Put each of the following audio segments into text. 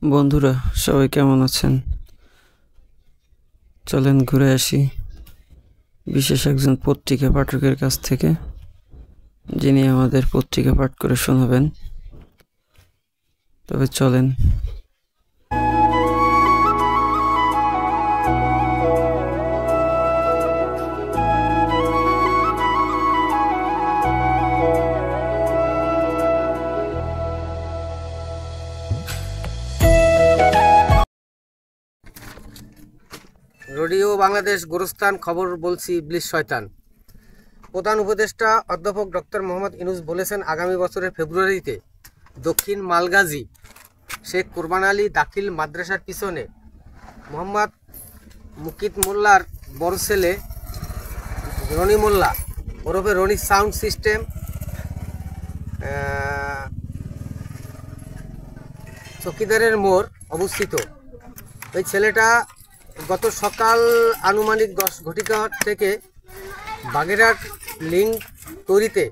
বন্ধুরা সবাই কেমন আছেন? চলেন ঘুরে আসি বিশেষ একজন পত্রিকা পাঠকের কাছ থেকে, যিনি আমাদের পত্রিকা পাঠ করে শোনাবেন। তবে চলেন। রেডিও বাংলাদেশ গোরস্থান খবর বলছি ইবলিশ শয়তান। প্রধান উপদেষ্টা অধ্যাপক ডক্টর মোহাম্মদ ইউনূস বলেছেন, আগামী বছরের ফেব্রুয়ারিতে দক্ষিণ মালগাজী শেখ কোরবান আলী দাখিল মাদ্রাসার পিছনে মোহাম্মদ মুকিত মোল্লার বড় ছেলে রনি মোল্লা ওরফে রনি সাউন্ড সিস্টেম চকিদারের মোড় অবস্থিত। ওই ছেলেটা গত সকাল আনুমানিক 10 ঘটিকা থেকে বাগেরহাট লিঙ্ক তৈরিতে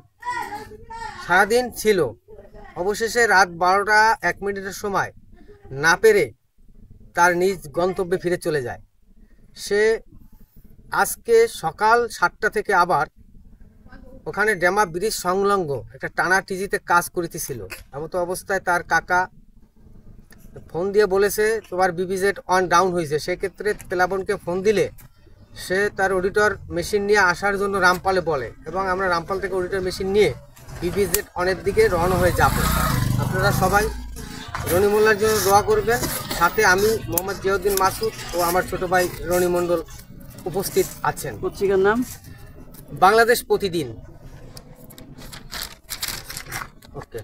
সারাদিন ছিল। অবশেষে রাত 12টা 1 মিনিটের সময় না পেরে তার নিজ গন্তব্যে ফিরে চলে যায়। সে আজকে সকাল 7টা থেকে আবার ওখানে ড্যামা ব্রিজ সংলগ্ন একটা টানা টিজিতে কাজ করিতেছিল। এমতো অবস্থায় তার কাকা ফোন দিয়ে বলেছে তোমার বিবিজেড অন ডাউন হয়েছে। সেক্ষেত্রে প্লাবনকে ফোন দিলে সে তার অডিটর মেশিন নিয়ে আসার জন্য রামপালে বলে, এবং আমরা রামপাল থেকে অডিটর মেশিন নিয়ে বিবিজেড অনের দিকে রওনা হয়ে যাব। আপনারা সবাই রনি মোল্লার জন্য দোয়া করবেন। সাথে আমি মোহাম্মদ জিয়াউদ্দিন মাসুদ ও আমার ছোট ভাই রনি মণ্ডল উপস্থিত আছেন। পত্রিকার নাম বাংলাদেশ প্রতিদিন। ওকে।